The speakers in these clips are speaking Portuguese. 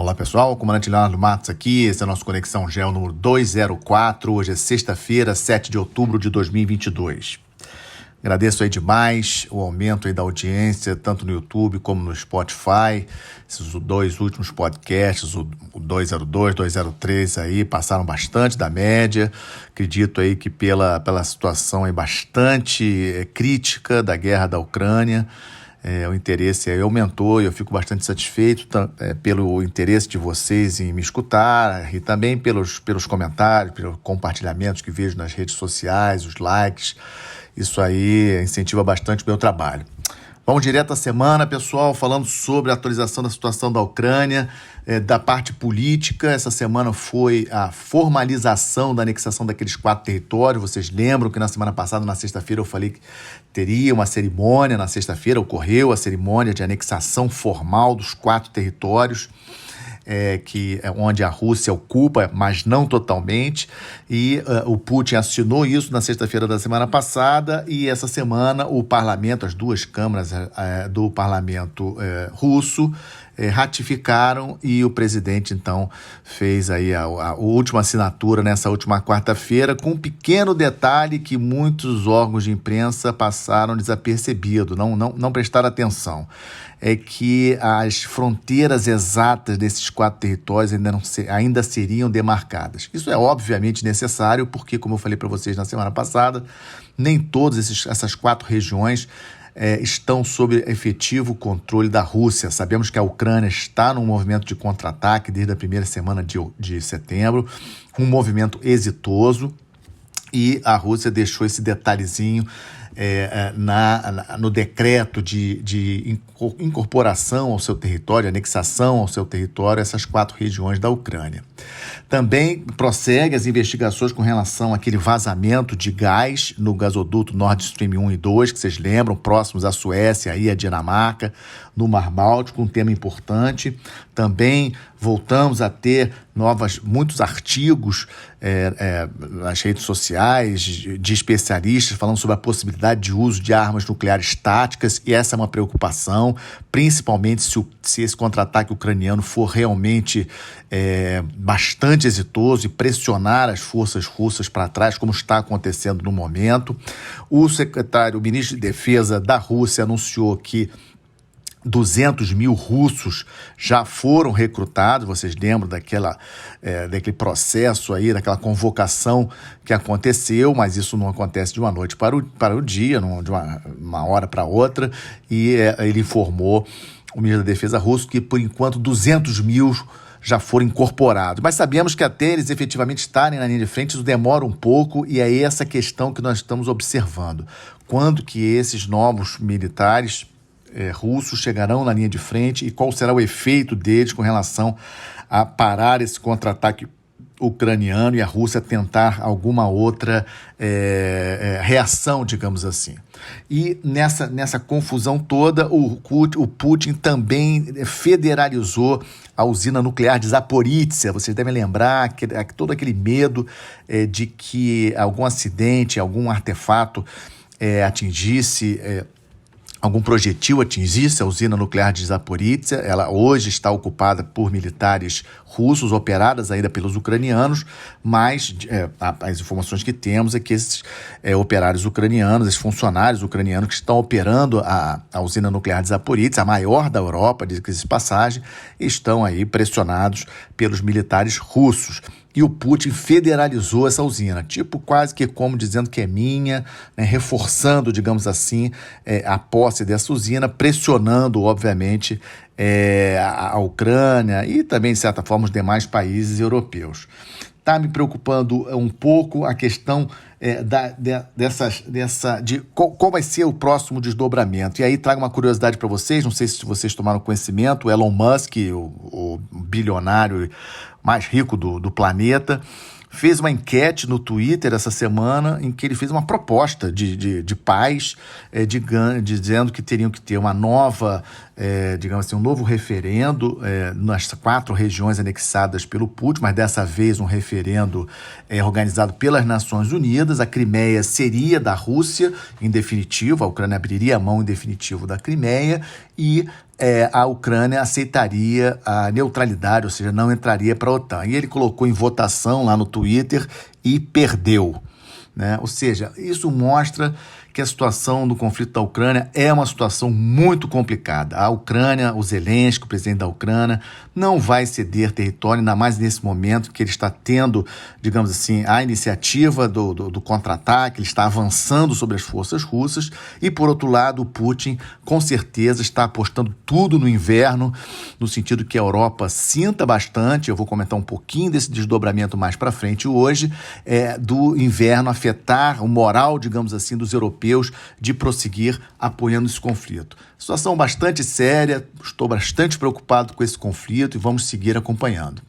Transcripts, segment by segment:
Olá pessoal, comandante Leonardo Matos aqui, esse é o nosso Conexão Geo número 204, hoje é sexta-feira, 7 de outubro de 2022. Agradeço aí demais o aumento aí da audiência, tanto no YouTube como no Spotify. Esses dois últimos podcasts, o 202, 203 aí, passaram bastante da média. Acredito aí que pela situação aí bastante crítica da guerra da Ucrânia, o interesse aí aumentou e eu fico bastante satisfeito pelo interesse de vocês em me escutar e também pelos comentários, pelos compartilhamentos que vejo nas redes sociais, os likes. Isso aí incentiva bastante o meu trabalho. Vamos direto à semana, pessoal, falando sobre a atualização da situação da Ucrânia, da parte política. Essa semana foi a formalização da anexação daqueles 4 territórios. Vocês lembram que na semana passada, na sexta-feira, eu falei que teria uma cerimônia. Na sexta-feira ocorreu a cerimônia de anexação formal dos 4 territórios, onde a Rússia ocupa, mas não totalmente, e o Putin assinou isso na sexta-feira da semana passada, e essa semana o parlamento, as 2 câmaras do parlamento russo ratificaram, e o presidente então fez aí a última assinatura nessa última quarta-feira, com um pequeno detalhe que muitos órgãos de imprensa passaram desapercebido, não prestaram atenção. É que as fronteiras exatas desses 4 territórios ainda seriam demarcadas. Isso é obviamente necessário porque, como eu falei para vocês na semana passada, nem todas essas 4 regiões estão sob efetivo controle da Rússia. Sabemos que a Ucrânia está num movimento de contra-ataque desde a primeira semana de setembro, um movimento exitoso, e a Rússia deixou esse detalhezinho no decreto de incorporação ao seu território, anexação ao seu território, essas 4 regiões da Ucrânia. Também prossegue as investigações com relação àquele vazamento de gás no gasoduto Nord Stream 1 e 2, que vocês lembram, próximos à Suécia e à Dinamarca, no Mar Báltico, um tema importante. Também voltamos a ter muitos artigos nas redes sociais de especialistas falando sobre a possibilidade de uso de armas nucleares táticas, e essa é uma preocupação, principalmente se esse contra-ataque ucraniano for realmente bastante exitoso e pressionar as forças russas para trás, como está acontecendo no momento. O ministro de Defesa da Rússia anunciou que 200 mil russos já foram recrutados. Vocês lembram daquele processo aí, daquela convocação que aconteceu, mas isso não acontece de uma noite para o dia, de uma hora para outra, e ele informou, o ministro da Defesa russo, que por enquanto 200 mil já foram incorporados. Mas sabemos que até eles efetivamente estarem na linha de frente, isso demora um pouco, e é essa questão que nós estamos observando. Quando que esses novos militares russos chegarão na linha de frente e qual será o efeito deles com relação a parar esse contra-ataque ucraniano e a Rússia tentar alguma outra reação, digamos assim. E nessa confusão toda, o Putin também federalizou a usina nuclear de Zaporizhzhia. Vocês devem lembrar todo aquele medo de que algum acidente, algum artefato atingisse algum projetil atingisse a usina nuclear de Zaporizhzhia. Ela hoje está ocupada por militares russos, operadas ainda pelos ucranianos, mas as informações que temos é que esses operários ucranianos, esses funcionários ucranianos que estão operando a usina nuclear de Zaporizhzhia, a maior da Europa, diga-se de passagem, estão aí pressionados pelos militares russos. E o Putin federalizou essa usina, quase que como dizendo que é minha, né, reforçando, digamos assim, a posse dessa usina, pressionando, obviamente, a Ucrânia e também, de certa forma, os demais países europeus. Está me preocupando um pouco a questão de qual vai ser o próximo desdobramento. E aí trago uma curiosidade para vocês, não sei se vocês tomaram conhecimento, o Elon Musk, o bilionário mais rico do planeta, fez uma enquete no Twitter essa semana em que ele fez uma proposta de paz, dizendo que teriam que ter uma nova, digamos assim, um novo referendo nas 4 regiões anexadas pelo Putin, mas dessa vez um referendo organizado pelas Nações Unidas. A Crimeia seria da Rússia, em definitivo, a Ucrânia abriria a mão em definitivo da Crimeia, e a Ucrânia aceitaria a neutralidade, ou seja, não entraria para a OTAN. E ele colocou em votação lá no Twitter e perdeu, né? Ou seja, isso mostra que a situação do conflito da Ucrânia é uma situação muito complicada. A Ucrânia, o Zelensky, o presidente da Ucrânia, não vai ceder território, ainda mais nesse momento que ele está tendo, digamos assim, a iniciativa do contra-ataque, ele está avançando sobre as forças russas, e por outro lado, o Putin com certeza está apostando tudo no inverno, no sentido que a Europa sinta bastante. Eu vou comentar um pouquinho desse desdobramento mais para frente hoje, do inverno afetar o moral, digamos assim, dos europeus de prosseguir apoiando esse conflito. Situação bastante séria, estou bastante preocupado com esse conflito e vamos seguir acompanhando.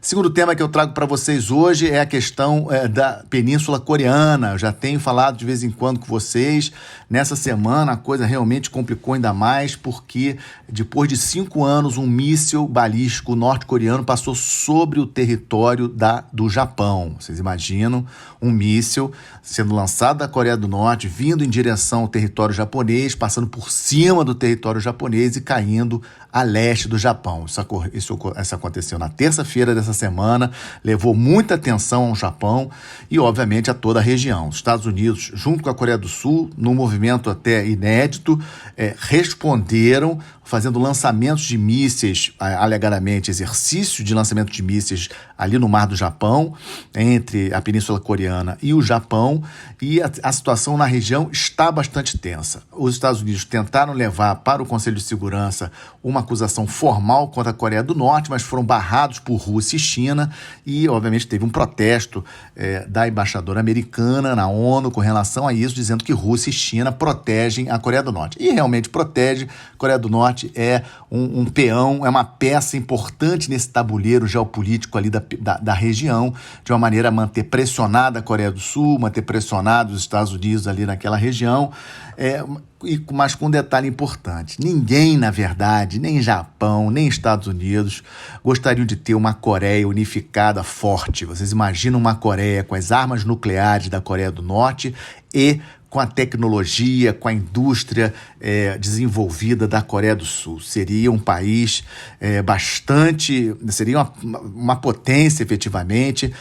Segundo tema que eu trago para vocês hoje é a questão da Península Coreana. Eu já tenho falado de vez em quando com vocês. Nessa semana a coisa realmente complicou ainda mais, porque depois de 5 anos um míssil balístico norte-coreano passou sobre o território do Japão. Vocês imaginam um míssil sendo lançado da Coreia do Norte, vindo em direção ao território japonês, passando por cima do território japonês e caindo a leste do Japão. Isso aconteceu na terça-feira dessa semana, levou muita atenção ao Japão e, obviamente, a toda a região. Os Estados Unidos, junto com a Coreia do Sul, num movimento até inédito, responderam fazendo lançamentos de mísseis, alegadamente exercício de lançamento de mísseis ali no Mar do Japão, entre a Península Coreana e o Japão, e a situação na região está bastante tensa. Os Estados Unidos tentaram levar para o Conselho de Segurança uma acusação formal contra a Coreia do Norte, mas foram barrados por Rússia e China, e obviamente teve um protesto da embaixadora americana na ONU com relação a isso, dizendo que Rússia e China protegem a Coreia do Norte. E realmente protege. A Coreia do Norte é um peão, é uma peça importante nesse tabuleiro geopolítico ali da região, de uma maneira a manter pressionada a Coreia do Sul, manter pressionado os Estados Unidos ali naquela região, mas com um detalhe importante: ninguém, na verdade, nem Japão, nem Estados Unidos gostariam de ter uma Coreia unificada forte. Vocês imaginam uma Coreia com as armas nucleares da Coreia do Norte e com a tecnologia, com a indústria desenvolvida da Coreia do Sul. Seria um país seria uma potência efetivamente.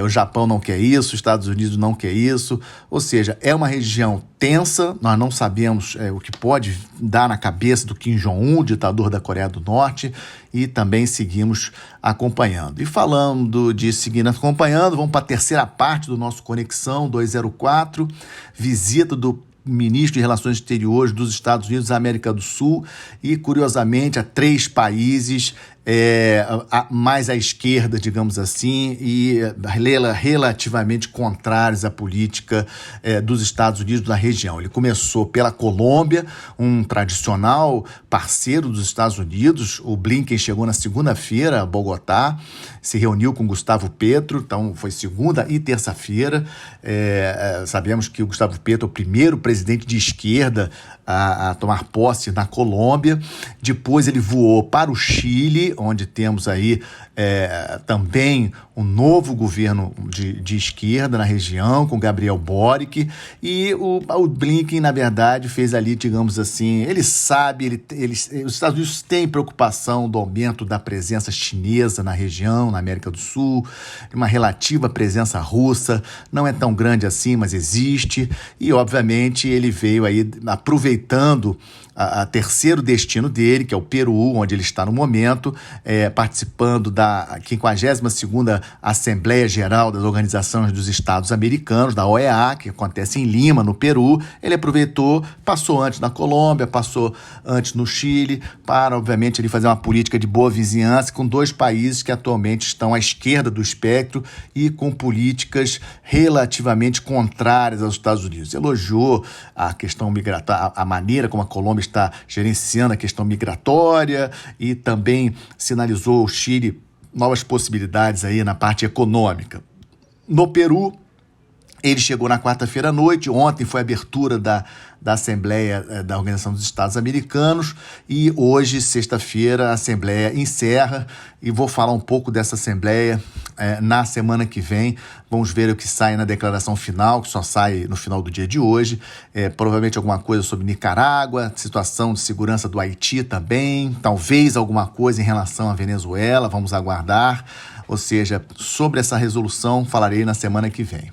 O Japão não quer isso, os Estados Unidos não quer isso, ou seja, é uma região tensa. Nós não sabemos o que pode dar na cabeça do Kim Jong-un, ditador da Coreia do Norte, e também seguimos acompanhando. E falando de seguir acompanhando, vamos para a terceira parte do nosso Conexão 204, visita do ministro de Relações Exteriores dos Estados Unidos da América do Sul, e curiosamente a 3 países mais à esquerda, digamos assim, e relativamente contrários à política dos Estados Unidos na região. Ele começou pela Colômbia, um tradicional parceiro dos Estados Unidos. O Blinken chegou na segunda-feira a Bogotá, se reuniu com Gustavo Petro, então foi segunda e terça-feira. Sabemos que o Gustavo Petro é o primeiro presidente de esquerda a tomar posse na Colômbia. Depois ele voou para o Chile, onde temos aí também um novo governo de esquerda na região, com Gabriel Boric, e o Blinken, na verdade, fez ali, digamos assim, ele sabe, os Estados Unidos têm preocupação do aumento da presença chinesa na região, na América do Sul, uma relativa presença russa, não é tão grande assim, mas existe, e obviamente ele veio aí aproveitando a terceiro destino dele, que é o Peru, onde ele está no momento, participando da 52ª Assembleia Geral das Organizações dos Estados Americanos, da OEA, que acontece em Lima, no Peru. Ele aproveitou, passou antes na Colômbia, passou antes no Chile, para, obviamente, ele fazer uma política de boa vizinhança com 2 países que atualmente estão à esquerda do espectro e com políticas relativamente contrárias aos Estados Unidos. Elogiou a questão migratória, a maneira como a Colômbia está gerenciando a questão migratória, e também sinalizou ao Chile novas possibilidades aí na parte econômica. No Peru, Ele chegou na quarta-feira à noite, ontem foi a abertura da Assembleia da Organização dos Estados Americanos e hoje, sexta-feira, a Assembleia encerra e vou falar um pouco dessa Assembleia na semana que vem. Vamos ver o que sai na declaração final, que só sai no final do dia de hoje. Provavelmente alguma coisa sobre Nicarágua, situação de segurança do Haiti também, talvez alguma coisa em relação à Venezuela, vamos aguardar. Ou seja, sobre essa resolução falarei na semana que vem.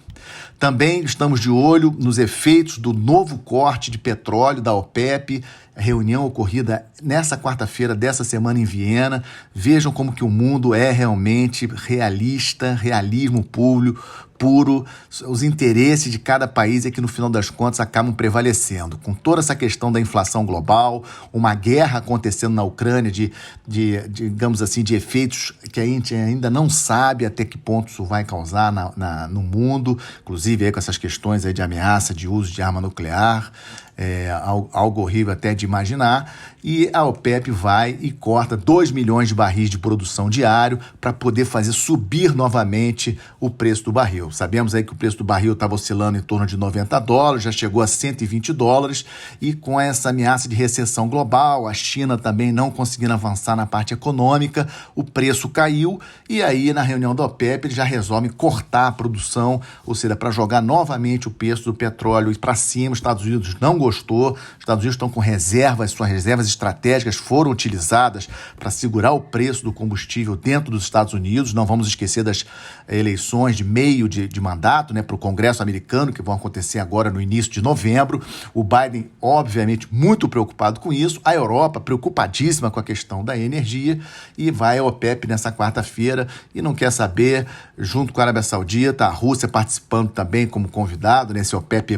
Também estamos de olho nos efeitos do novo corte de petróleo da OPEP, a reunião ocorrida nessa quarta-feira dessa semana em Viena. Vejam como que o mundo é realmente realista, realismo puro. Os interesses de cada país é que no final das contas acabam prevalecendo. Com toda essa questão da inflação global, uma guerra acontecendo na Ucrânia, digamos assim, de efeitos que a gente ainda não sabe até que ponto isso vai causar no mundo, inclusive aí com essas questões aí de ameaça de uso de arma nuclear, algo horrível até de imaginar, e a OPEP vai e corta 2 milhões de barris de produção diário para poder fazer subir novamente o preço do barril. Sabemos aí que o preço do barril estava oscilando em torno de $90, já chegou a $120, e com essa ameaça de recessão global, a China também não conseguindo avançar na parte econômica, o preço caiu, e aí na reunião da OPEP eles já resolvem cortar a produção, ou seja, para jogar novamente o preço do petróleo para cima. Os Estados Unidos não gostou, os Estados Unidos estão com reservas, suas reservas estratégicas foram utilizadas para segurar o preço do combustível dentro dos Estados Unidos. Não vamos esquecer das eleições de meio de mandato, para o Congresso americano, que vão acontecer agora no início de novembro. O Biden, obviamente, muito preocupado com isso, a Europa preocupadíssima com a questão da energia, e vai a OPEP nessa quarta-feira e não quer saber, junto com a Arábia Saudita, a Rússia participando também como convidado nesse OPEP+,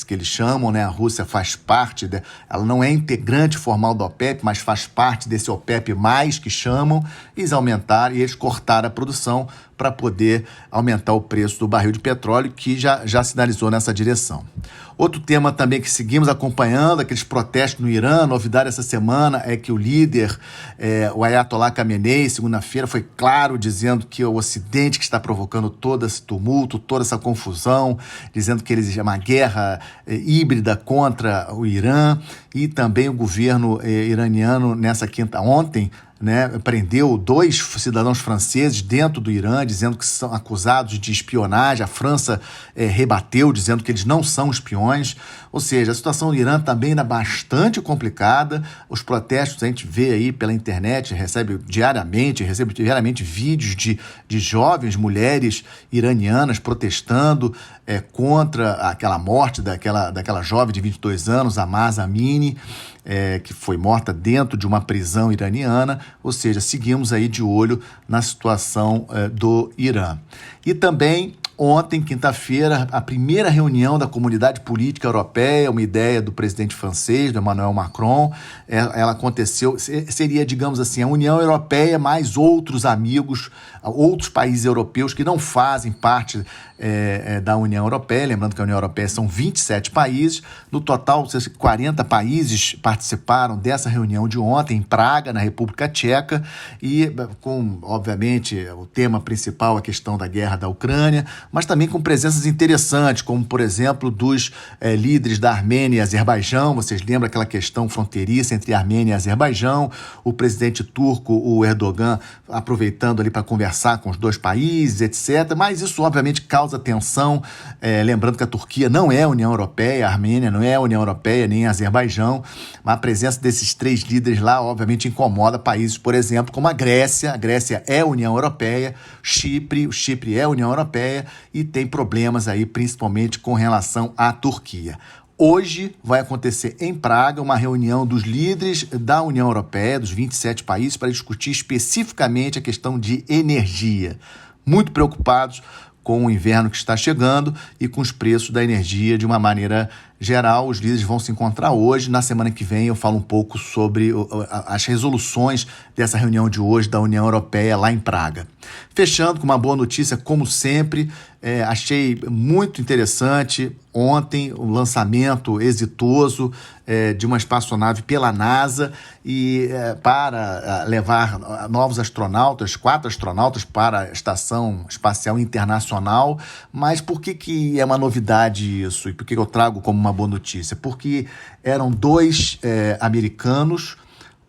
que eles chamam, a Rússia faz parte, ela não é integrante formal da OPEP, mas faz parte desse OPEP+, que chamam, eles aumentaram e eles cortaram a produção para poder aumentar o preço do barril de petróleo, que já sinalizou nessa direção. Outro tema também que seguimos acompanhando, aqueles protestos no Irã. Novidade essa semana é que o líder, o Ayatollah Khamenei, segunda-feira, foi claro dizendo que é o Ocidente que está provocando todo esse tumulto, toda essa confusão, dizendo que eles é uma guerra híbrida contra o Irã, e também o governo iraniano ontem, prendeu 2 cidadãos franceses dentro do Irã, dizendo que são acusados de espionagem. A França rebateu, dizendo que eles não são espiões. Ou seja, a situação do Irã também ainda bastante complicada. Os protestos a gente vê aí pela internet, recebe diariamente vídeos de jovens mulheres iranianas protestando contra aquela morte daquela jovem de 22 anos, a Mahsa Amini, que foi morta dentro de uma prisão iraniana. Ou seja, seguimos aí de olho na situação do Irã. E também ontem, quinta-feira, a primeira reunião da Comunidade Política Europeia, uma ideia do presidente francês, do Emmanuel Macron. Ela aconteceu, seria, digamos assim, a União Europeia mais outros amigos, outros países europeus que não fazem parte da União Europeia. Lembrando que a União Europeia são 27 países. No total, 40 países participaram dessa reunião de ontem em Praga, na República Tcheca, e com, obviamente, o tema principal, a questão da guerra da Ucrânia, mas também com presenças interessantes, como, por exemplo, dos líderes da Armênia e Azerbaijão. Vocês lembram aquela questão fronteiriça entre Armênia e Azerbaijão, o presidente turco, o Erdogan, aproveitando ali para conversar com os dois países, etc. Mas isso, obviamente, causa tensão, lembrando que a Turquia não é a União Europeia, a Armênia não é a União Europeia, nem a Azerbaijão, mas a presença desses 3 líderes lá, obviamente, incomoda países, por exemplo, como a Grécia é a União Europeia, o Chipre é a União Europeia, e tem problemas aí, principalmente com relação à Turquia. Hoje vai acontecer em Praga uma reunião dos líderes da União Europeia, dos 27 países, para discutir especificamente a questão de energia. Muito preocupados com o inverno que está chegando e com os preços da energia de uma maneira geral. Os líderes vão se encontrar hoje. Na semana que vem eu falo um pouco sobre as resoluções dessa reunião de hoje da União Europeia lá em Praga. Fechando com uma boa notícia, como sempre, achei muito interessante ontem o lançamento exitoso de uma espaçonave pela NASA e para levar novos astronautas, 4 astronautas para a Estação Espacial Internacional. Mas por que é uma novidade isso? E por que eu trago como uma boa notícia? Porque eram 2 americanos,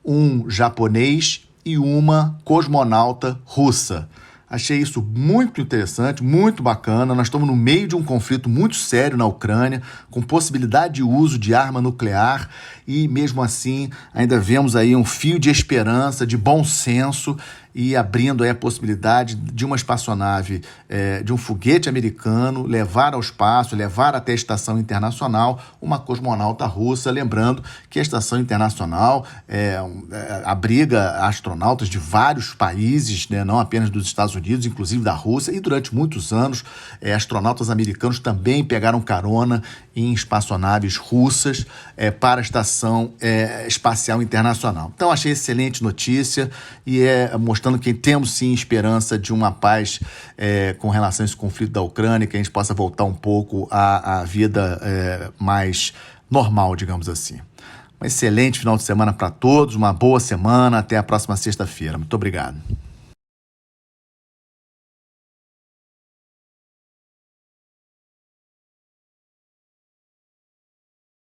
um japonês e uma cosmonauta russa. Achei isso muito interessante, muito bacana. Nós estamos no meio de um conflito muito sério na Ucrânia, com possibilidade de uso de arma nuclear, e mesmo assim ainda vemos aí um fio de esperança, de bom senso, e abrindo aí a possibilidade de uma espaçonave, de um foguete americano, levar ao espaço, levar até a Estação Internacional uma cosmonauta russa. Lembrando que a Estação Internacional abriga astronautas de vários países, né, não apenas dos Estados Unidos, inclusive da Rússia, e durante muitos anos astronautas americanos também pegaram carona em espaçonaves russas para a Estação Espacial Internacional. Então achei excelente notícia e mostrando que temos sim esperança de uma paz com relação a esse conflito da Ucrânia, que a gente possa voltar um pouco à vida mais normal, digamos assim. Um excelente final de semana para todos, uma boa semana, até a próxima sexta-feira. Muito obrigado.